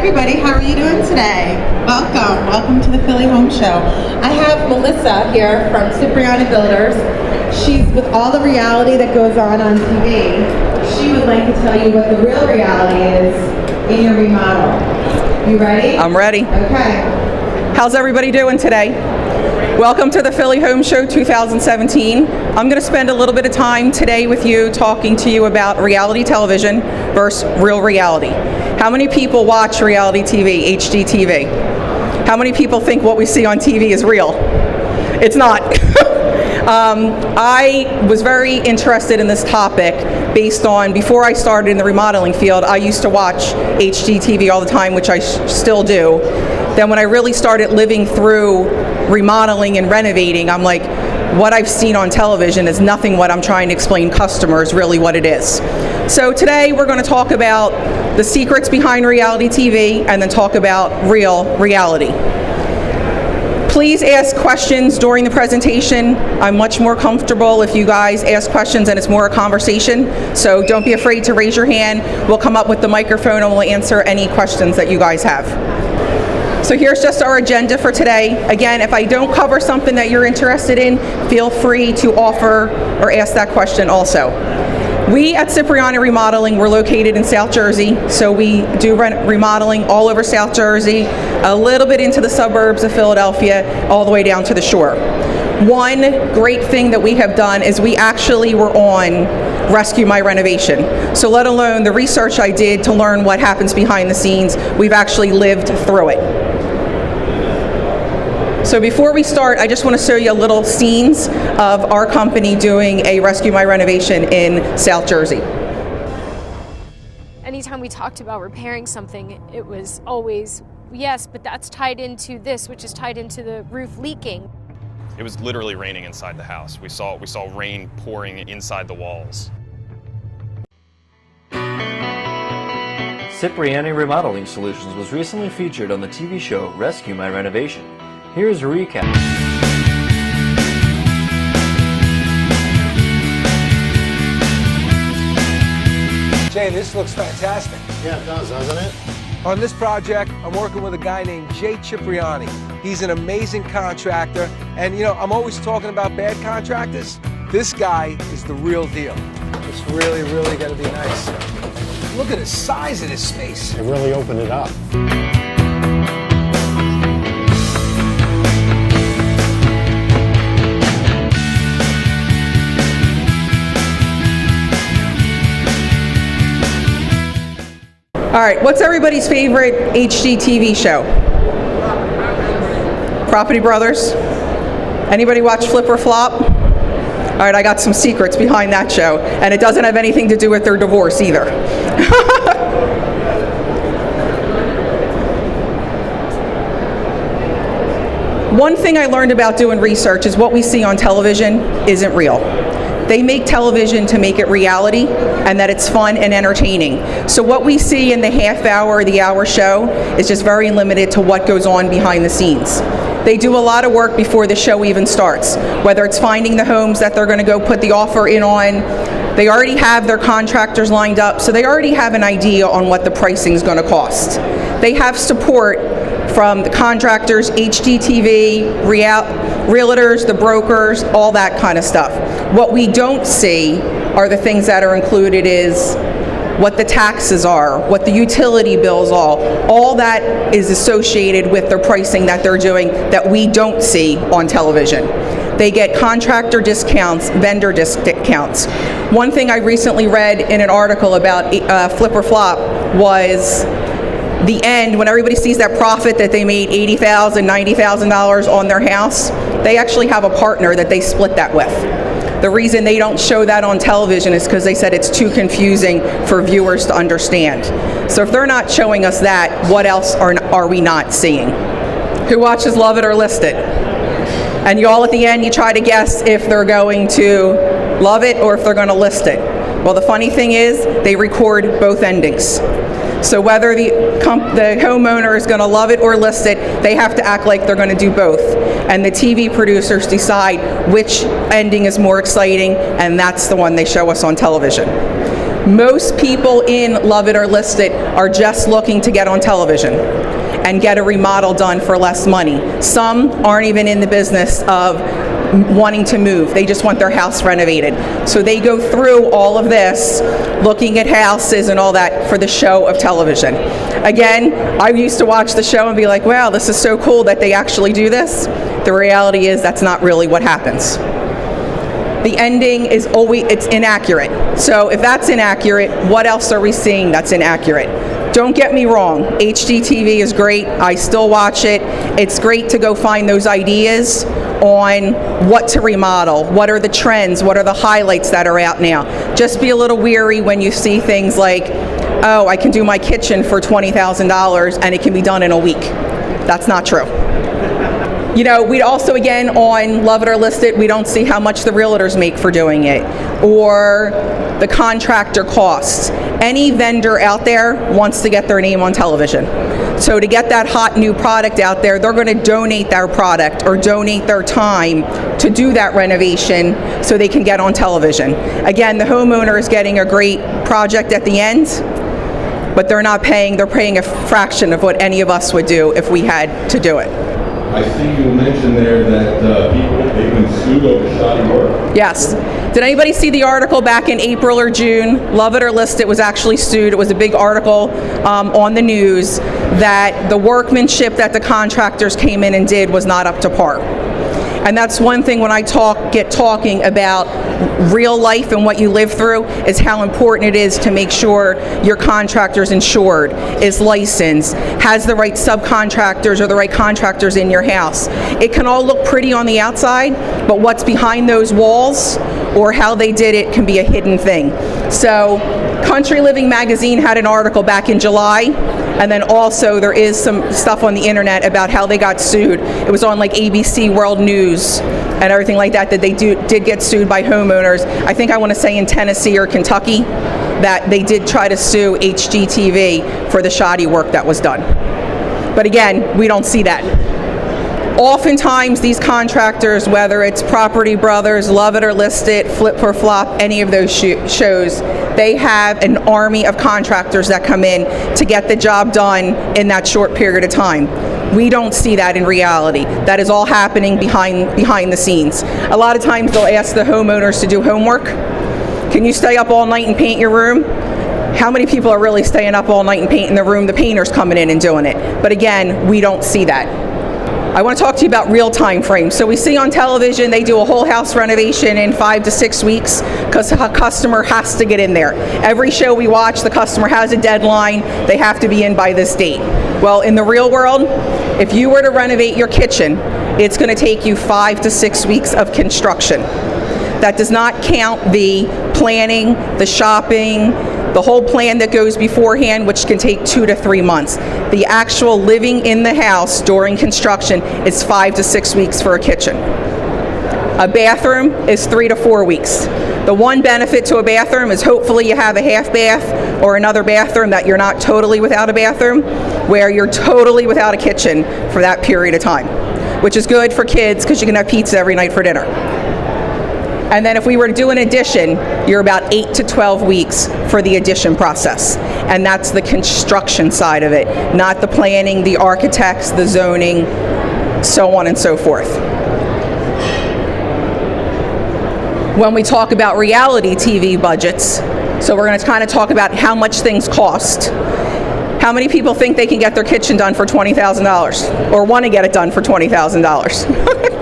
everybody, how are you doing today? Welcome to the Philly Home Show. I have Melissa here from Cipriani Builders. She's with all the reality that goes on TV. She would like to tell you what the real reality is in your remodel. You ready? I'm ready. Okay. How's everybody doing today? Welcome to the Philly Home Show 2017. I'm going to spend a little bit of time today with you talking to you about reality television versus real reality. How many people watch reality TV, HD TV? How many people think what we see on TV is real? It's not. I was very interested in this topic based on, before I started in the remodeling field, I used to watch HD TV all the time, which I still do. Then when I really started living through remodeling and renovating, I'm like, what I've seen on television is nothing what I'm trying to explain customers really what it is. So today we're going to talk about the secrets behind reality TV and then talk about real reality. Please ask questions during the presentation. I'm much more comfortable if you guys ask questions and it's more a conversation. So don't be afraid to raise your hand. We'll come up with the microphone and we'll answer any questions that you guys have. So here's just our agenda for today. Again, if I don't cover something that you're interested in, feel free to offer or ask that question also. We at Cipriani Remodeling, we're located in South Jersey, so we do remodeling all over South Jersey, a little bit into the suburbs of Philadelphia, all the way down to the shore. One great thing that we have done is we actually were on Rescue My Renovation. So let alone the research I did to learn what happens behind the scenes, we've actually lived through it. So before we start, I just want to show you a little scenes of our company doing a Rescue My Renovation in South Jersey. Anytime we talked about repairing something, it was always, yes, but that's tied into this, which is tied into the roof leaking. It was literally raining inside the house. We saw rain pouring inside the walls. Cipriani Remodeling Solutions was recently featured on the TV show Rescue My Renovation. Here's a recap. Jay, this looks fantastic. Yeah, it does, doesn't it? On this project, I'm working with a guy named Jay Cipriani. He's an amazing contractor, and you know, I'm always talking about bad contractors. This guy is the real deal. It's really, really gonna be nice. Look at the size of this space. It really opened it up. All right, what's everybody's favorite HD TV show? Property Brothers? Anybody watch Flip or Flop? All right, I got some secrets behind that show, and it doesn't have anything to do with their divorce either. One thing I learned about doing research is what we see on television isn't real. They make television to make it reality and that it's fun and entertaining. So what we see in the half hour or the hour show is just very limited to what goes on behind the scenes. They do a lot of work before the show even starts, whether it's finding the homes that they're going to go put the offer in on. They already have their contractors lined up, so they already have an idea on what the pricing is going to cost. They have support from the contractors, HGTV, realtors, the brokers, all that kind of stuff. What we don't see are the things that are included is what the taxes are, what the utility bills are. All that is associated with their pricing that they're doing that we don't see on television. They get contractor discounts, vendor discounts. One thing I recently read in an article about Flip or Flop was the end, when everybody sees that profit that they made $80,000, $90,000 on their house, they actually have a partner that they split that with. The reason they don't show that on television is because they said it's too confusing for viewers to understand. So if they're not showing us that, what else are we not seeing? Who watches Love It or List It? And you all at the end, you try to guess if they're going to love it or if they're going to list it. Well, the funny thing is, they record both endings. So whether the homeowner is going to love it or list it, they have to act like they're going to do both. And the TV producers decide which ending is more exciting, and that's the one they show us on television. Most people in Love It or List It are just looking to get on television and get a remodel done for less money. Some aren't even in the business of wanting to move. They just want their house renovated. So they go through all of this, looking at houses and all that for the show of television. Again, I used to watch the show and be like, wow, this is so cool that they actually do this. The reality is that's not really what happens. The ending is always, it's inaccurate. So if that's inaccurate, what else are we seeing that's inaccurate? Don't get me wrong, HGTV is great. I still watch it. It's great to go find those ideas on what to remodel, what are the trends, what are the highlights that are out now. Just be a little weary when you see things like, oh, I can do my kitchen for $20,000 and it can be done in a week. That's not true. You know, we also, again, on Love It or List It, we don't see how much the realtors make for doing it, or the contractor costs. Any vendor out there wants to get their name on television. So to get that hot new product out there, they're going to donate their product or donate their time to do that renovation so they can get on television. Again, the homeowner is getting a great project at the end, but they're not paying, they're paying a fraction of what any of us would do if we had to do it. I see you mentioned there that they've been sued over shoddy work. Yes. Did anybody see the article back in April or June? Love It or List It was actually sued. It was a big article on the news that the workmanship that the contractors came in and did was not up to par. And that's one thing when I get talking about real life and what you live through, is how important it is to make sure your contractor's insured, is licensed, has the right subcontractors or the right contractors in your house. It can all look pretty on the outside, but what's behind those walls or how they did it can be a hidden thing. So Country Living Magazine had an article back in July, and then also there is some stuff on the internet about how they got sued. It was on like ABC World News and everything like that, that they did get sued by homeowners. I think I want to say in Tennessee or Kentucky, that they did try to sue HGTV for the shoddy work that was done. But again, we don't see that. Oftentimes these contractors, whether it's Property Brothers, Love It or List It, Flip for Flop, any of those shows, they have an army of contractors that come in to get the job done in that short period of time. We don't see that in reality. That is all happening behind the scenes. A lot of times they'll ask the homeowners to do homework. Can you stay up all night and paint your room? How many people are really staying up all night and painting the room? The painter's coming in and doing it. But again, we don't see that. I want to talk to you about real time frames. So we see on television they do a whole house renovation in 5 to 6 weeks because a customer has to get in there. Every show we watch, the customer has a deadline. They have to be in by this date. Well, in the real world, if you were to renovate your kitchen, it's going to take you 5 to 6 weeks of construction. That does not count the planning, the shopping, the whole plan that goes beforehand, which can take 2 to 3 months. The actual living in the house during construction is 5 to 6 weeks for a kitchen. A bathroom is 3 to 4 weeks. The one benefit to a bathroom is hopefully you have a half bath or another bathroom that you're not totally without a bathroom, where you're totally without a kitchen for that period of time, which is good for kids because you can have pizza every night for dinner. And then if we were to do an addition, you're about 8 to 12 weeks for the addition process. And that's the construction side of it, not the planning, the architects, the zoning, so on and so forth. When we talk about reality TV budgets, so we're going to kind of talk about how much things cost. How many people think they can get their kitchen done for $20,000 or want to get it done for $20,000?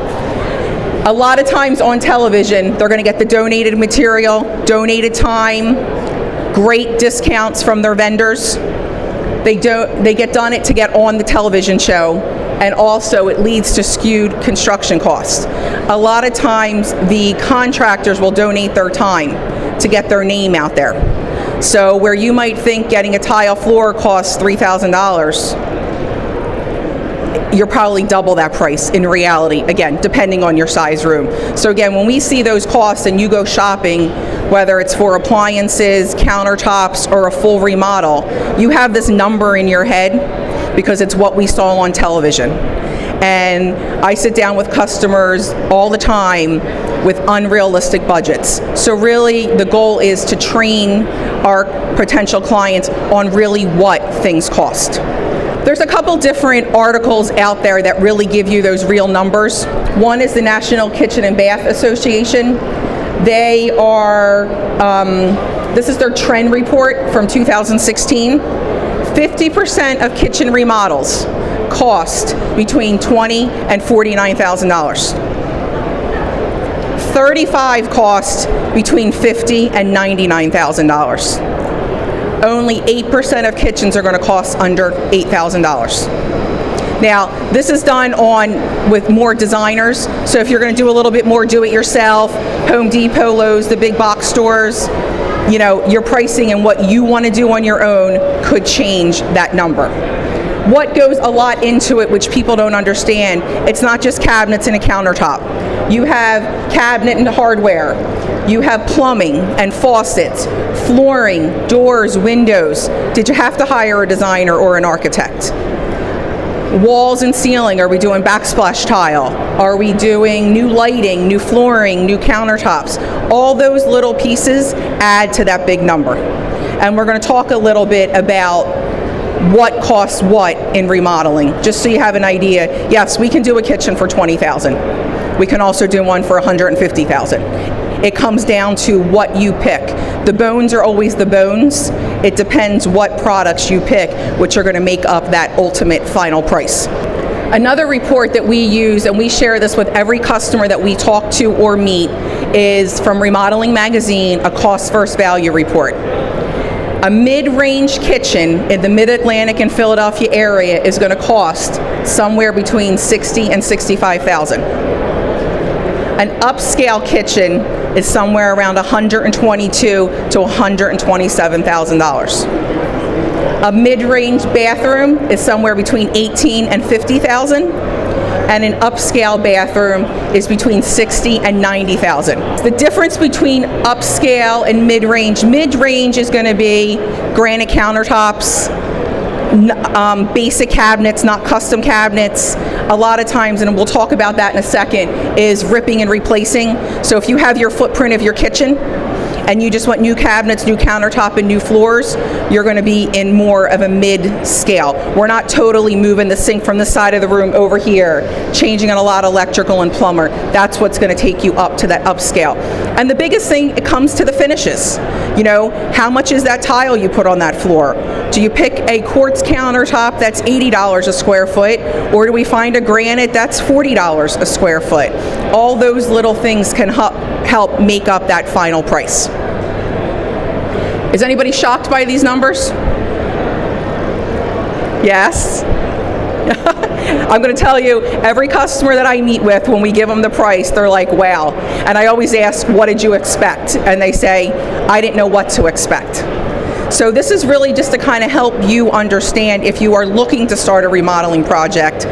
A lot of times on television, they're going to get the donated material, donated time, great discounts from their vendors. They get done it to get on the television show, and also it leads to skewed construction costs. A lot of times the contractors will donate their time to get their name out there. So where you might think getting a tile floor costs $3,000, you're probably double that price in reality, again, depending on your size room. So again, when we see those costs and you go shopping, whether it's for appliances, countertops, or a full remodel, you have this number in your head because it's what we saw on television. And I sit down with customers all the time with unrealistic budgets. So really the goal is to train our potential clients on really what things cost. There's a couple different articles out there that really give you those real numbers. One is the National Kitchen and Bath Association. They are, this is their trend report from 2016. 50% of kitchen remodels cost between $20,000 and $49,000. 35 cost between $50,000 and $99,000. Only 8% of kitchens are going to cost under $8,000. Now, this is done with more designers, so if you're going to do a little bit more do-it-yourself, Home Depot, Lowe's, the big box stores, you know, your pricing and what you want to do on your own could change that number. What goes a lot into it, which people don't understand, it's not just cabinets and a countertop. You have cabinet and hardware. You have plumbing and faucets, flooring, doors, windows. Did you have to hire a designer or an architect? Walls and ceiling, are we doing backsplash tile? Are we doing new lighting, new flooring, new countertops? All those little pieces add to that big number. And we're going to talk a little bit about what costs what in remodeling, just so you have an idea. Yes, we can do a kitchen for $20,000. We can also do one for $150,000. It comes down to what you pick. The bones are always the bones. It depends what products you pick, which are going to make up that ultimate final price. Another report that we use, and we share this with every customer that we talk to or meet, is from Remodeling Magazine, a cost versus value report. A mid-range kitchen in the Mid-Atlantic and Philadelphia area is going to cost somewhere between $60,000 and $65,000. An upscale kitchen is somewhere around $122,000 to $127,000. A mid-range bathroom is somewhere between $18,000 and $50,000, and an upscale bathroom is between $60,000 and $90,000. The difference between upscale and mid-range is going to be granite countertops, basic cabinets, not custom cabinets. A lot of times, and we'll talk about that in a second, is ripping and replacing. So if you have your footprint of your kitchen and you just want new cabinets, new countertop, and new floors, you're going to be in more of a mid-scale. We're not totally moving the sink from the side of the room over here, changing on a lot of electrical and plumber. That's what's going to take you up to that upscale. And the biggest thing, it comes to the finishes. You know, how much is that tile you put on that floor? Do you pick a quartz countertop that's $80 a square foot, or do we find a granite that's $40 a square foot? All those little things can help make up that final price. Is anybody shocked by these numbers? Yes? I'm going to tell you, every customer that I meet with, when we give them the price, they're like, wow. And I always ask, what did you expect? And they say, I didn't know what to expect. So this is really just to kind of help you understand, if you are looking to start a remodeling project,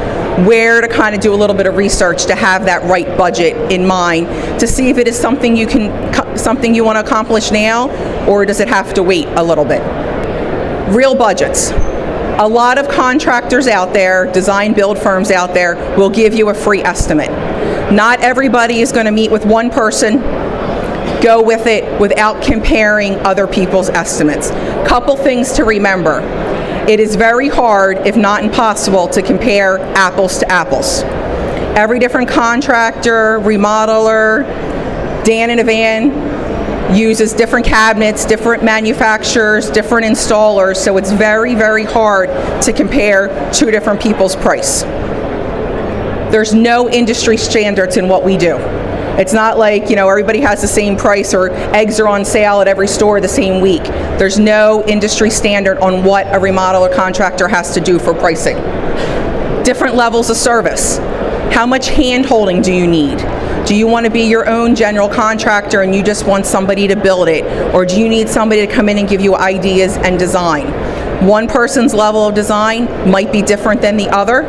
where to kind of do a little bit of research to have that right budget in mind, to see if it is something you want to accomplish now, or does it have to wait a little bit. Real budgets. A lot of contractors out there, design build firms out there, will give you a free estimate. Not everybody is going to meet with one person, go with it without comparing other people's estimates. Couple things to remember. It is very hard, if not impossible, to compare apples to apples. Every different contractor, remodeler, Dan in a Van uses different cabinets, different manufacturers, different installers, so it's very, very hard to compare two different people's price. There's no industry standards in what we do. It's not like, you know, everybody has the same price, or eggs are on sale at every store the same week. There's no industry standard on what a remodeler contractor has to do for pricing. Different levels of service. How much hand-holding do you need? Do you want to be your own general contractor and you just want somebody to build it? Or do you need somebody to come in and give you ideas and design? One person's level of design might be different than the other,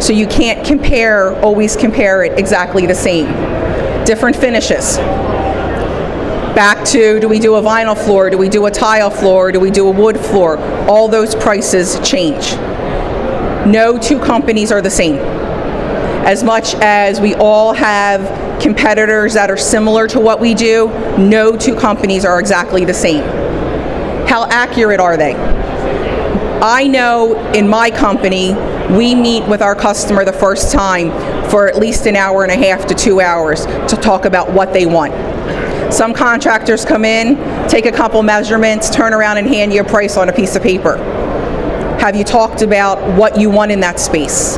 so you can't always compare it exactly the same. Different finishes. Back to, do we do a vinyl floor? Do we do a tile floor? Do we do a wood floor? All those prices change. No two companies are the same. As much as we all have competitors that are similar to what we do, no two companies are exactly the same. How accurate are they? I know in my company, we meet with our customer the first time for at least an hour and a half to 2 hours to talk about what they want. Some contractors come in, take a couple measurements, turn around and hand you a price on a piece of paper. Have you talked about what you want in that space?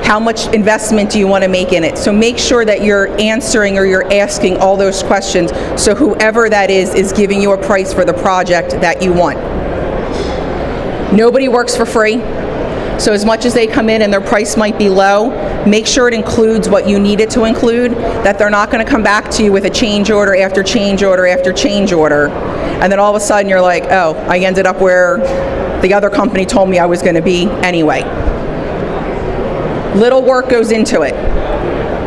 How much investment do you want to make in it? So make sure that you're answering or you're asking all those questions so whoever that is giving you a price for the project that you want. Nobody works for free. So as much as they come in and their price might be low, make sure it includes what you need it to include, that they're not going to come back to you with a change order after change order after change order. And then all of a sudden you're like, oh, I ended up where the other company told me I was going to be anyway. Little work goes into it.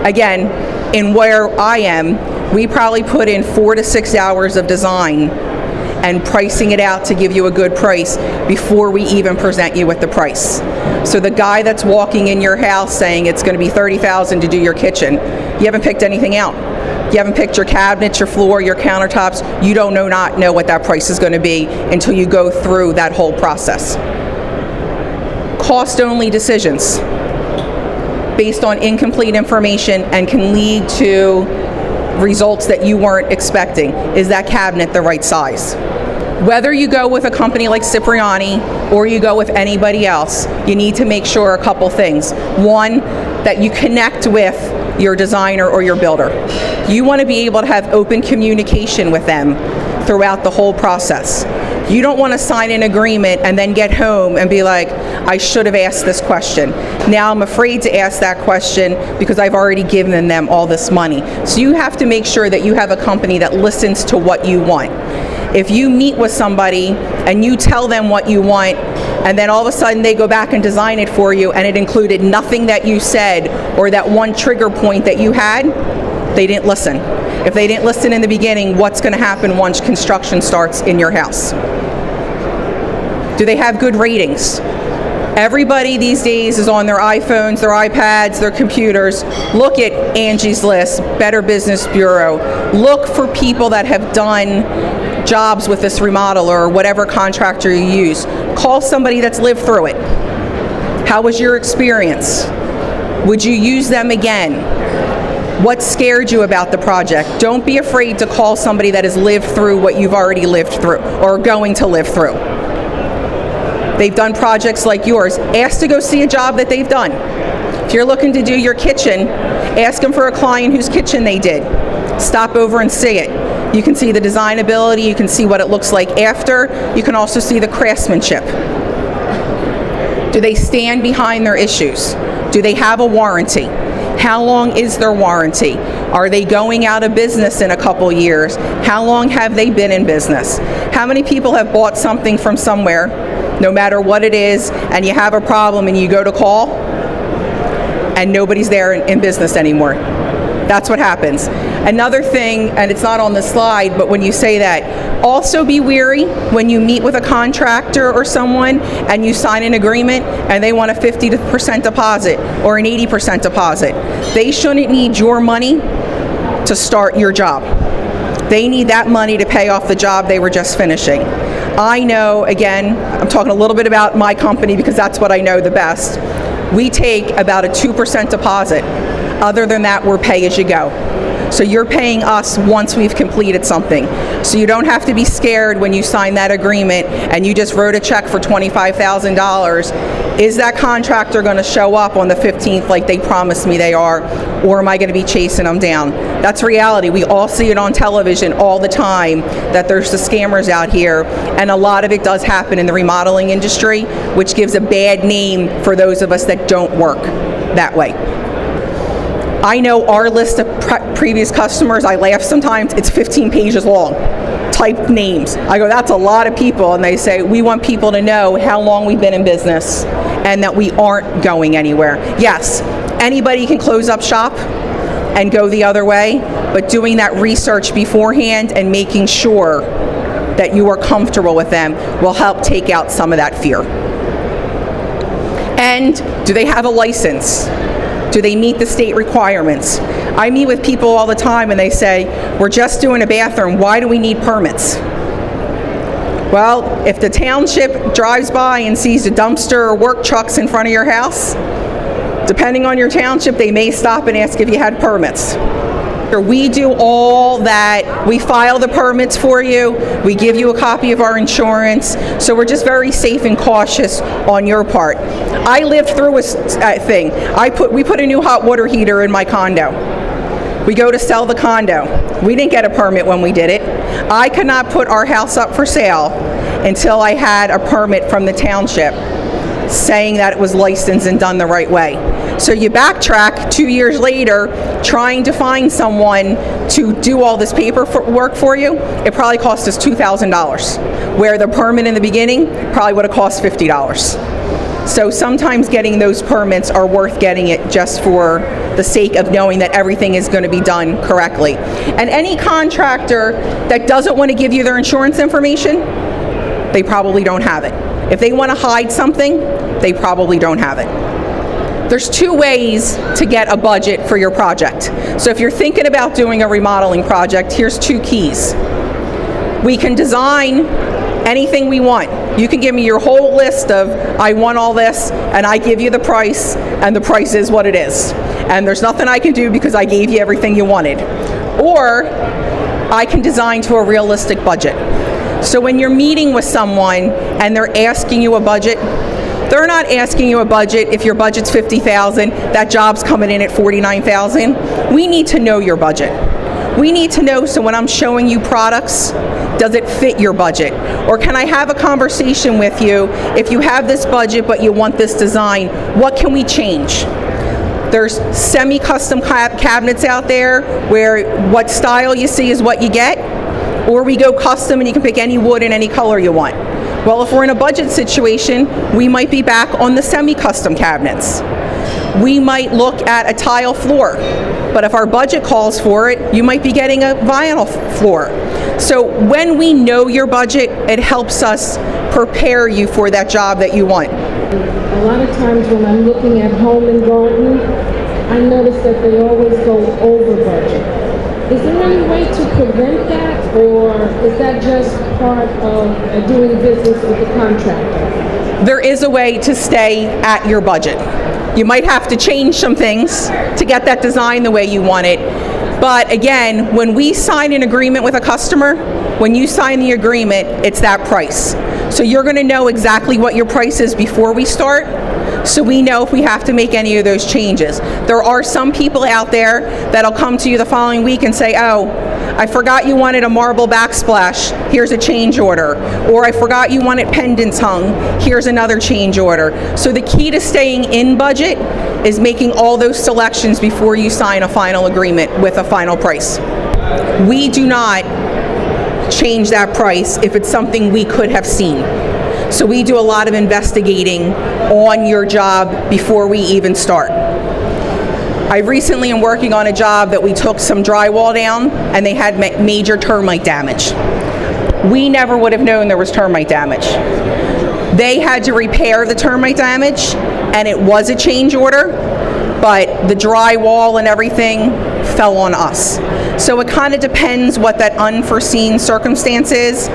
Again, in where I am, we probably put in 4 to 6 hours of design and pricing it out to give you a good price before we even present you with the price. So the guy that's walking in your house saying it's going to be $30,000 to do your kitchen, you haven't picked anything out. You haven't picked your cabinets, your floor, your countertops. You don't not know what that price is going to be until you go through that whole process. Cost-only decisions based on incomplete information and can lead to results that you weren't expecting. Is that cabinet the right size? Whether you go with a company like Cipriani or you go with anybody else, you need to make sure a couple things. One, that you connect with your designer or your builder. You want to be able to have open communication with them throughout the whole process. You don't want to sign an agreement and then get home and be like, I should have asked this question. Now I'm afraid to ask that question because I've already given them all this money. So you have to make sure that you have a company that listens to what you want. If you meet with somebody and you tell them what you want, and then all of a sudden they go back and design it for you and it included nothing that you said or that one trigger point that you had, they didn't listen. If they didn't listen in the beginning, what's going to happen once construction starts in your house? Do they have good ratings? Everybody these days is on their iPhones, their iPads, their computers. Look at Angie's List, Better Business Bureau. Look for people that have done jobs with this remodeler or whatever contractor you use. Call somebody that's lived through it. How was your experience? Would you use them again? What scared you about the project? Don't be afraid to call somebody that has lived through what you've already lived through or going to live through. They've done projects like yours. Ask to go see a job that they've done. If you're looking to do your kitchen, ask them for a client whose kitchen they did. Stop over and see it. You can see the design ability, you can see what it looks like after, you can also see the craftsmanship. Do they stand behind their issues? Do they have a warranty? How long is their warranty? Are they going out of business in a couple years? How long have they been in business? How many people have bought something from somewhere, no matter what it is, and you have a problem and you go to call and nobody's there in business anymore? That's what happens. Another thing, and it's not on the slide, but when you say that, also be wary when you meet with a contractor or someone and you sign an agreement and they want a 50% deposit or an 80% deposit. They shouldn't need your money to start your job. They need that money to pay off the job they were just finishing. I know, again, I'm talking a little bit about my company because that's what I know the best. We take about a 2% deposit. Other than that, we're pay as you go. So you're paying us once we've completed something. So you don't have to be scared when you sign that agreement and you just wrote a check for $25,000. Is that contractor going to show up on the 15th like they promised me they are, or am I going to be chasing them down? That's reality. We all see it on television all the time that there's the scammers out here, and a lot of it does happen in the remodeling industry, which gives a bad name for those of us that don't work that way. I know our list of previous customers, I laugh sometimes, it's 15 pages long, typed names. I go, that's a lot of people, and they say, we want people to know how long we've been in business and that we aren't going anywhere. Yes, anybody can close up shop and go the other way, but doing that research beforehand and making sure that you are comfortable with them will help take out some of that fear. And do they have a license? Do they meet the state requirements? I meet with people all the time and they say, we're just doing a bathroom, why do we need permits? Well, if the township drives by and sees a dumpster or work trucks in front of your house, depending on your township, they may stop and ask if you had permits. We do all that. We file the permits for you. We give you a copy of our insurance. So we're just very safe and cautious on your part. I lived through a thing. We put a new hot water heater in my condo. We go to sell the condo. We didn't get a permit when we did it. I could not put our house up for sale until I had a permit from the township saying that it was licensed and done the right way. So you backtrack 2 years later, trying to find someone to do all this paperwork for you, it probably cost us $2,000, where the permit in the beginning probably would have cost $50. So sometimes getting those permits are worth getting it just for the sake of knowing that everything is going to be done correctly. And any contractor that doesn't want to give you their insurance information, they probably don't have it. If they want to hide something, they probably don't have it. There's two ways to get a budget for your project. So if you're thinking about doing a remodeling project, here's two keys. We can design anything we want. You can give me your whole list of, I want all this, and I give you the price, and the price is what it is. And there's nothing I can do because I gave you everything you wanted. Or I can design to a realistic budget. So when you're meeting with someone and they're asking you a budget, they're not asking you a budget if your budget's $50,000, that job's coming in at $49,000. We need to know your budget. We need to know, so when I'm showing you products, does it fit your budget? Or can I have a conversation with you, if you have this budget but you want this design, what can we change? There's semi-custom cabinets out there where what style you see is what you get, or we go custom and you can pick any wood and any color you want. Well, if we're in a budget situation, we might be back on the semi-custom cabinets. We might look at a tile floor, but if our budget calls for it, you might be getting a vinyl floor. So when we know your budget, it helps us prepare you for that job that you want. A lot of times when I'm looking at home and garden, I notice that they always go over budget. Is there any way to prevent that, or is that just part of doing business with the contractor? There is a way to stay at your budget. You might have to change some things to get that design the way you want it. But again, when we sign an agreement with a customer, when you sign the agreement, it's that price. So you're going to know exactly what your price is before we start, so we know if we have to make any of those changes. There are some people out there that'll come to you the following week and say, oh, I forgot you wanted a marble backsplash, here's a change order. Or I forgot you wanted pendants hung, here's another change order. So the key to staying in budget is making all those selections before you sign a final agreement with a final price. We do not change that price if it's something we could have seen. So we do a lot of investigating on your job before we even start. I recently am working on a job that we took some drywall down and they had major termite damage. We never would have known there was termite damage. They had to repair the termite damage and it was a change order, but the drywall and everything fell on us. So it kind of depends what that unforeseen circumstance is,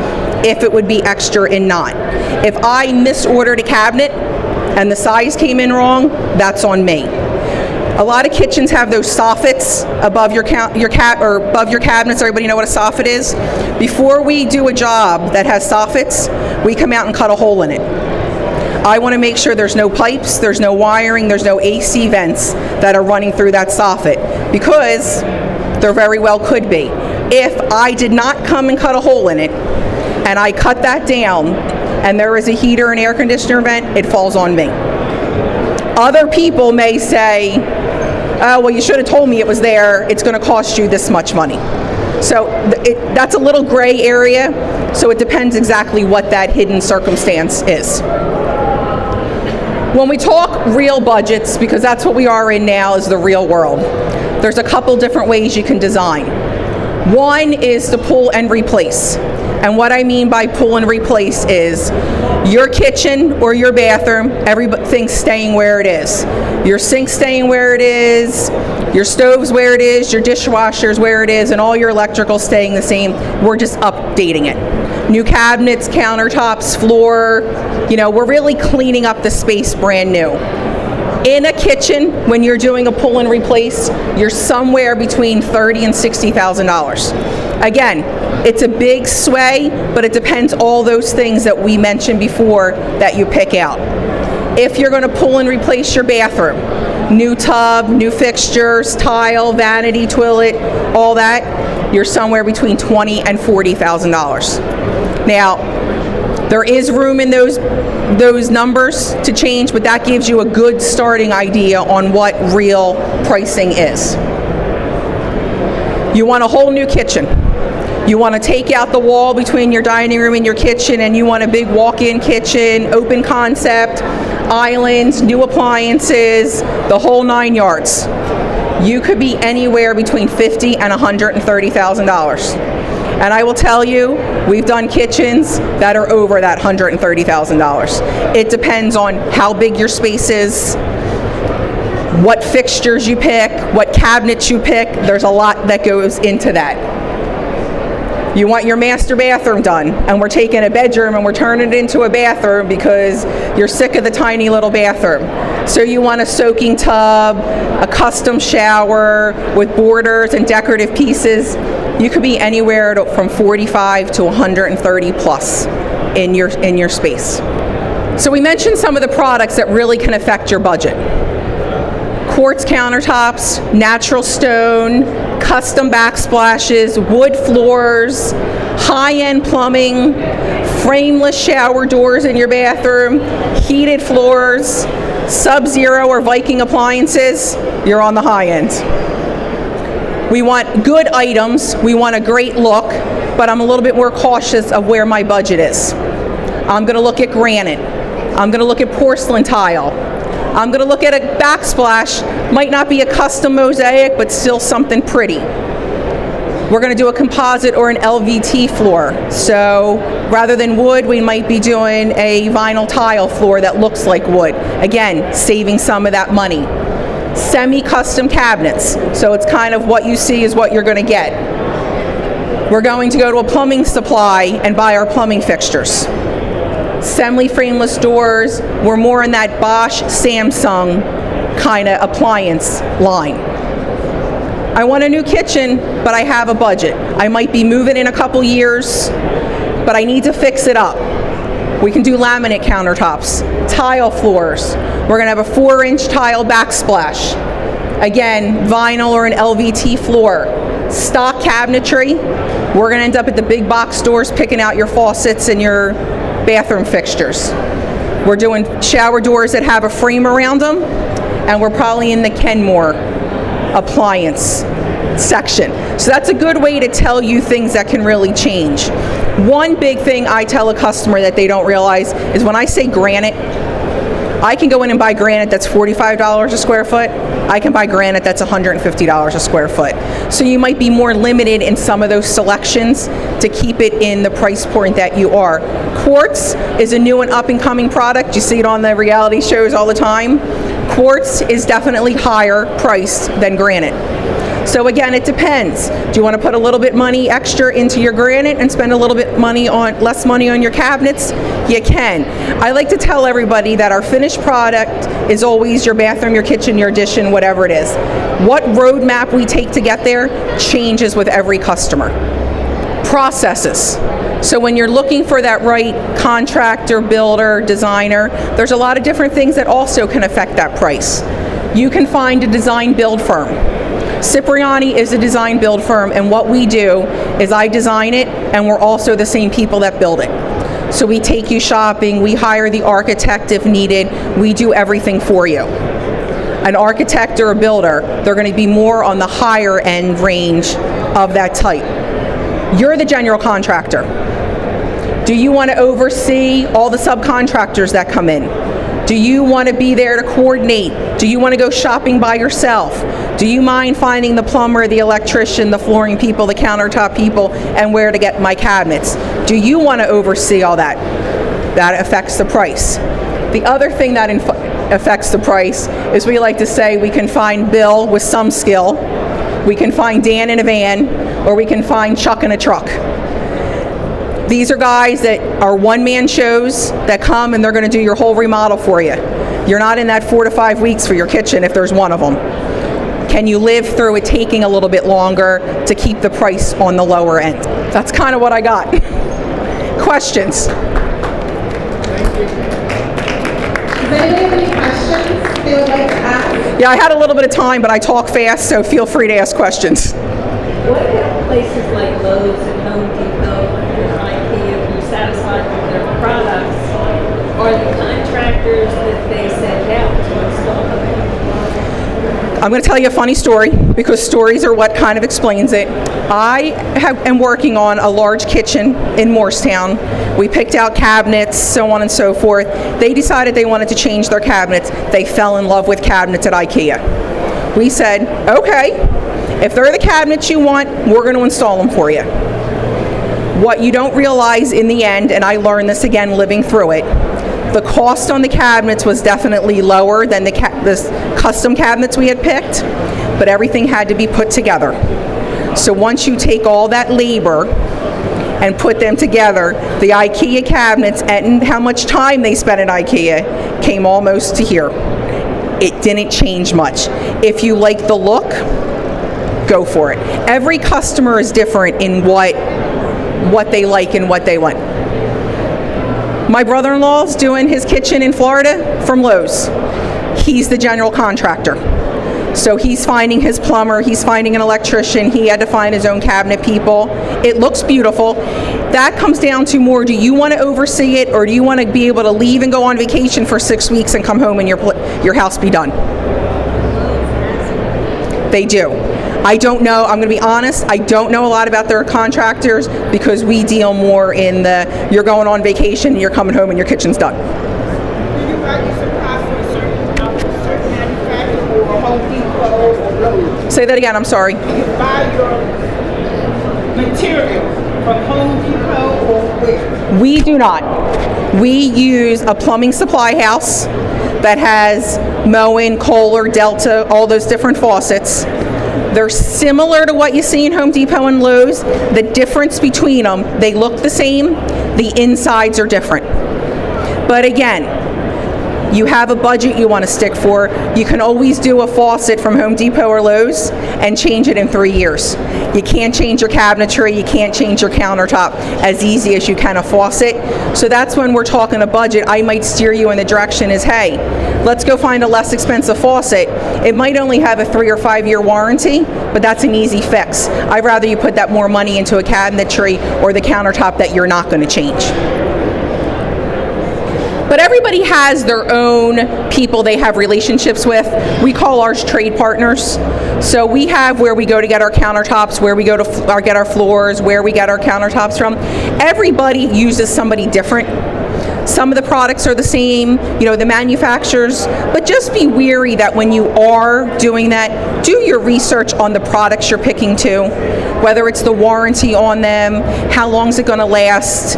if it would be extra and not. If I misordered a cabinet and the size came in wrong, that's on me. A lot of kitchens have those soffits above your cabinets. Everybody know what a soffit is? Before we do a job that has soffits, we come out and cut a hole in it. I want to make sure there's no pipes, there's no wiring, there's no AC vents that are running through that soffit, because there very well could be. If I did not come and cut a hole in it, and I cut that down, and there is a heater and air conditioner vent, it falls on me. Other people may say, oh, well, you should have told me it was there, it's going to cost you this much money. So that's a little gray area, so it depends exactly what that hidden circumstance is. When we talk real budgets, because that's what we are in now, is the real world, there's a couple different ways you can design. One is to pull and replace. And what I mean by pull and replace is your kitchen or your bathroom, everything's staying where it is. Your sink staying where it is, your stove's where it is, your dishwasher's where it is, and all your electrical staying the same. We're just updating it. New cabinets, countertops, floor, we're really cleaning up the space brand new. In a kitchen, when you're doing a pull and replace, you're somewhere between $30,000 and $60,000. Again, it's a big sway, but it depends all those things that we mentioned before that you pick out. If you're going to pull and replace your bathroom, new tub, new fixtures, tile, vanity, toilet, all that, you're somewhere between $20,000 and $40,000. Now, there is room in those numbers to change, but that gives you a good starting idea on what real pricing is. You want a whole new kitchen. You want to take out the wall between your dining room and your kitchen, and you want a big walk-in kitchen, open concept, islands, new appliances, the whole 9 yards. You could be anywhere between $50,000 and $130,000. And I will tell you, we've done kitchens that are over that $130,000. It depends on how big your space is, what fixtures you pick, what cabinets you pick. There's a lot that goes into that. You want your master bathroom done, and we're taking a bedroom and we're turning it into a bathroom because you're sick of the tiny little bathroom. So you want a soaking tub, a custom shower with borders and decorative pieces. You could be anywhere from 45 to 130 plus in your space. So we mentioned some of the products that really can affect your budget. Quartz countertops, natural stone, custom backsplashes, wood floors, high-end plumbing, frameless shower doors in your bathroom, heated floors, Sub-Zero or Viking appliances, you're on the high end. We want good items, we want a great look, but I'm a little bit more cautious of where my budget is. I'm going to look at granite. I'm going to look at porcelain tile. I'm going to look at a backsplash. Might not be a custom mosaic, but still something pretty. We're going to do a composite or an LVT floor. So rather than wood, we might be doing a vinyl tile floor that looks like wood. Again, saving some of that money. Semi-custom cabinets. So it's kind of what you see is what you're going to get. We're going to go to a plumbing supply and buy our plumbing fixtures. Semi-frameless doors. We're more in that Bosch, Samsung kind of appliance line. I want a new kitchen, but I have a budget. I might be moving in a couple years, but I need to fix it up. We can do laminate countertops, tile floors. We're going to have a 4-inch tile backsplash. Again, vinyl or an LVT floor. Stock cabinetry. We're going to end up at the big box stores picking out your faucets and your bathroom fixtures. We're doing shower doors that have a frame around them, and we're probably in the Kenmore appliance section. So that's a good way to tell you things that can really change. One big thing I tell a customer that they don't realize is when I say granite, I can go in and buy granite that's $45 a square foot. I can buy granite that's $150 a square foot. So you might be more limited in some of those selections to keep it in the price point that you are. Quartz is a new and up-and-coming product. You see it on the reality shows all the time. Quartz is definitely higher priced than granite. So again, it depends. Do you want to put a little bit money extra into your granite and spend a little bit less money on your cabinets? You can. I like to tell everybody that our finished product is always your bathroom, your kitchen, your addition, whatever it is. What roadmap we take to get there changes with every customer. Processes. So when you're looking for that right contractor, builder, designer, there's a lot of different things that also can affect that price. You can find a design build firm. Cipriani is a design build firm, and what we do is I design it, and we're also the same people that build it. So we take you shopping, we hire the architect if needed, we do everything for you. An architect or a builder, they're going to be more on the higher end range of that type. You're the general contractor. Do you want to oversee all the subcontractors that come in? Do you want to be there to coordinate? Do you want to go shopping by yourself? Do you mind finding the plumber, the electrician, the flooring people, the countertop people, and where to get my cabinets? Do you want to oversee all that? That affects the price. The other thing that affects the price is we like to say we can find Bill with some skill, we can find Dan in a van, or we can find Chuck in a truck. These are guys that are one-man shows that come and they're going to do your whole remodel for you. You're not in that 4 to 5 weeks for your kitchen if there's one of them. Can you live through it taking a little bit longer to keep the price on the lower end? That's kind of what I got. Questions? Does anybody have any questions they would like to ask? Yeah, I had a little bit of time, but I talk fast, so feel free to ask questions. What about places like Lowe's and Home Depot and IKEA, if you're satisfied with their products, are the contractors that they send out to install them? I'm going to tell you a funny story because stories are what kind of explains it. I am working on a large kitchen in Morristown. We picked out cabinets, so on and so forth. They decided they wanted to change their cabinets. They fell in love with cabinets at IKEA. We said, okay, if they're the cabinets you want, we're going to install them for you. What you don't realize in the end, and I learned this again living through it, the cost on the cabinets was definitely lower than the custom cabinets we had picked, but everything had to be put together. So once you take all that labor and put them together, the IKEA cabinets and how much time they spent at IKEA came almost to here. It didn't change much. If you like the look, go for it. Every customer is different in what they like and what they want. My brother-in-law's doing his kitchen in Florida from Lowe's. He's the general contractor. So he's finding his plumber, he's finding an electrician, he had to find his own cabinet people. It looks beautiful. That comes down to more, do you want to oversee it or do you want to be able to leave and go on vacation for 6 weeks and come home and your house be done? They do. I don't know, I'm going to be honest, I don't know a lot about their contractors because we deal more in the, you're going on vacation and you're coming home and your kitchen's done. Do you buy your supplies from certain manufacturer or Home Depot or Lowe's? Say that again, I'm sorry. Do you buy your material from Home Depot or where? We do not. We use a plumbing supply house that has Moen, Kohler, Delta, all those different faucets. They're similar to what you see in Home Depot and Lowe's. The difference between them, they look the same, the insides are different. But again, you have a budget you want to stick for. You can always do a faucet from Home Depot or Lowe's and change it in 3 years. You can't change your cabinetry, you can't change your countertop as easy as you can a faucet. So that's when we're talking a budget. I might steer you in the direction is, hey, let's go find a less expensive faucet. It might only have a 3 or 5 year warranty, but that's an easy fix. I'd rather you put that more money into a cabinetry or the countertop that you're not going to change. But everybody has their own people they have relationships with. We call ours trade partners. So we have where we go to get our countertops, where we go to get our floors, where we get our countertops from. Everybody uses somebody different. Some of the products are the same, the manufacturers, but just be wary that when you are doing that, do your research on the products you're picking too, whether it's the warranty on them, how long is it going to last.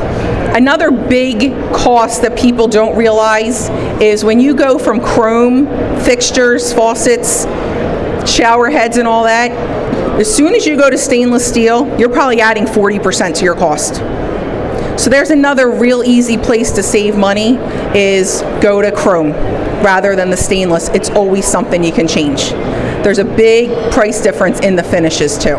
Another big cost that people don't realize is when you go from chrome fixtures, faucets, shower heads and all that, as soon as you go to stainless steel, you're probably adding 40% to your cost. So there's another real easy place to save money is go to chrome rather than the stainless. It's always something you can change. There's a big price difference in the finishes too.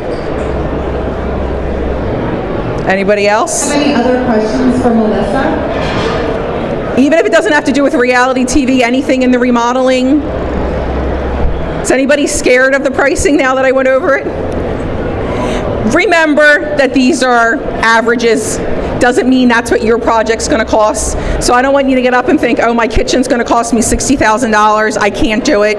Anybody else? Any other questions for Melissa? Even if it doesn't have to do with reality TV, anything in the remodeling? Is anybody scared of the pricing now that I went over it? Remember that these are averages. doesn't mean that's what your project's going to cost. So I don't want you to get up and think, oh, my kitchen's going to cost me $60,000. I can't do it.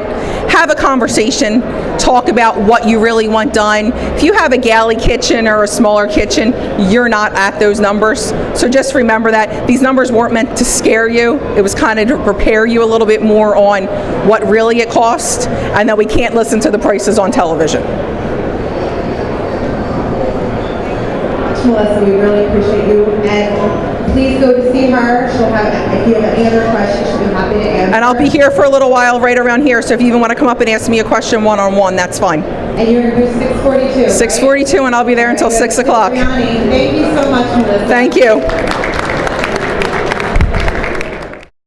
Have a conversation. Talk about what you really want done. If you have a galley kitchen or a smaller kitchen, you're not at those numbers. So just remember that these numbers weren't meant to scare you. It was kind of to prepare you a little bit more on what really it costs, and that we can't listen to the prices on television. Melissa, we really appreciate you, and please go to see her. She'll have, if you have any other questions, she'll be happy to answer. And I'll be here for a little while right around here, so if you even want to come up and ask me a question one-on-one, that's fine. And you're in booth 642. 642, and I'll be there until 6 o'clock. Thank you so much, Melissa. Thank you.